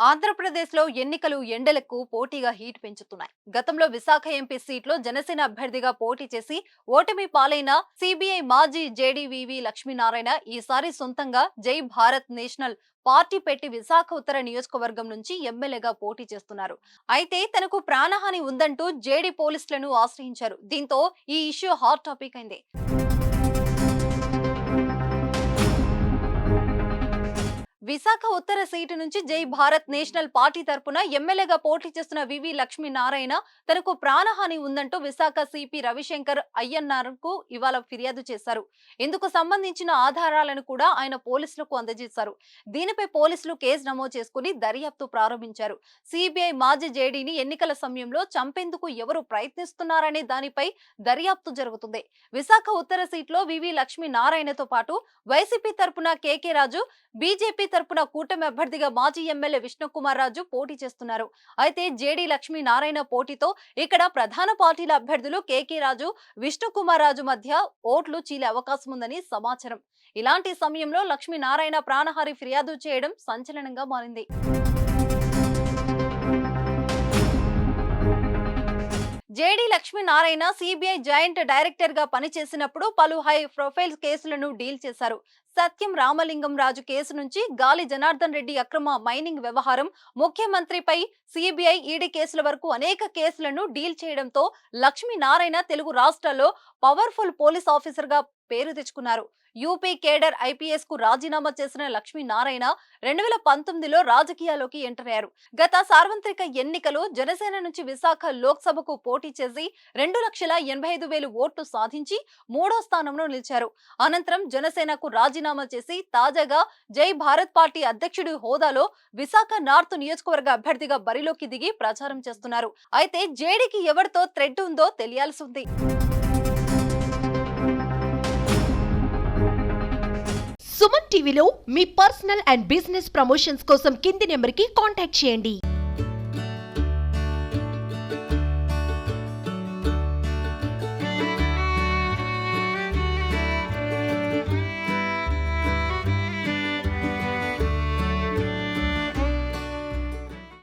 ఆంధ్రప్రదేశ్లో ఎన్నికలు ఎండలకు పోటీగా హీట్ పెంచుతున్నాయి. గతంలో విశాఖ ఎంపీ సీట్లో జనసేన అభ్యర్థిగా పోటీ చేసి ఓటమి పాలైన సిబిఐ మాజీ జేడీవీవీ లక్ష్మీనారాయణ ఈసారి సొంతంగా జై భారత్ నేషనల్ పార్టీ పెట్టి విశాఖ ఉత్తర నియోజకవర్గం నుంచి ఎమ్మెల్యేగా పోటీ చేస్తున్నారు. అయితే తనకు ప్రాణహాని ఉందంటూ జేడీ పోలీసులను ఆశ్రయించారు. దీంతో ఈ ఇష్యూ హాట్ టాపిక్ అయింది. విశాఖ ఉత్తర సీటు నుంచి జై భారత్ నేషనల్ పార్టీ తరపున ఎమ్మెల్యేగా పోటీ చేస్తున్న వివి లక్ష్మీనారాయణ తనకు ప్రాణహాని ఉందంటూ విశాఖ సిపి రవిశంకర్ అయ్యన్నార్కు ఇవాళ ఫిర్యాదు చేశారు. ఇందుకు సంబంధించిన ఆధారాలను కూడా ఆయన పోలీసులకు అందజేశారు. దీనిపై పోలీసులు కేసు నమోదు చేసుకుని దర్యాప్తు ప్రారంభించారు. సిబిఐ మాజీ జేడీని ఎన్నికల సమయంలో చంపేందుకు ఎవరు ప్రయత్నిస్తున్నారనే దానిపై దర్యాప్తు జరుగుతుంది. విశాఖ ఉత్తర సీట్లో వివి లక్ష్మీనారాయణతో పాటు వైసీపీ తరపున కేకే రాజు, బీజేపీ తరపున కూటమి అభ్యర్థిగా మాజీ ఎమ్మెల్యే విష్ణుకుమార్ రాజు పోటీ చేస్తున్నారు. అయితే జేడీ లక్ష్మీనారాయణ పోటీతో ఇక్కడ ప్రధాన పార్టీల అభ్యర్థులు కేకే రాజు, విష్ణుకుమార్ రాజు మధ్య ఓట్లు చీలే అవకాశం ఉందని సమాచారం. ఇలాంటి సమయంలో లక్ష్మీనారాయణ ప్రాణహాని ఫిర్యాదు చేయడం సంచలనంగా మారింది. JD Lakshminarayana CBI joint director గా పనిచేసినప్పుడు పలు హై ప్రొఫైల్ కేసులను డీల్ చేశారు. సత్యం రామలింగం రాజు కేసు నుంచి గాలి జనార్దన్ రెడ్డి అక్రమ మైనింగ్ వ్యవహారం, ముఖ్యమంత్రిపై సిబిఐ ఈడీ కేసుల వరకు అనేక కేసులను డీల్ చేయడంతో లక్ష్మీనారాయణ తెలుగు రాష్ట్రాల్లో పవర్ఫుల్ పోలీస్ ఆఫీసర్ గా పేరు తెచ్చుకున్నారు. యూపీ కేడర్ ఐపీఎస్ కు రాజీనామా చేసిన లక్ష్మీనారాయణ 2019లో రాజకీయాల్లోకి ఎంటర్ అయ్యారు. గత సార్వత్రిక ఎన్నికలో జనసేన నుంచి విశాఖ లోక్సభకు పోటీ చేసి 2,85,000 ఓట్లు సాధించి 3వ స్థానంలో నిలిచారు. అనంతరం జనసేనకు రాజీనామా చేసి తాజాగా జై భారత్ పార్టీ అధ్యక్షుడి హోదాలో విశాఖ నార్త్ నియోజకవర్గ అభ్యర్థిగా బరిలోకి దిగి ప్రచారం చేస్తున్నారు. అయితే జేడీకి ఎవరితో థ్రెడ్ ఉందో తెలియాల్సి ఉంది. సుమన్ టీవీలో మీ పర్సనల్ అండ్ బిజినెస్ ప్రమోషన్స్ కోసం కింది నెంబర్కి కాంటాక్ట్ చేయండి.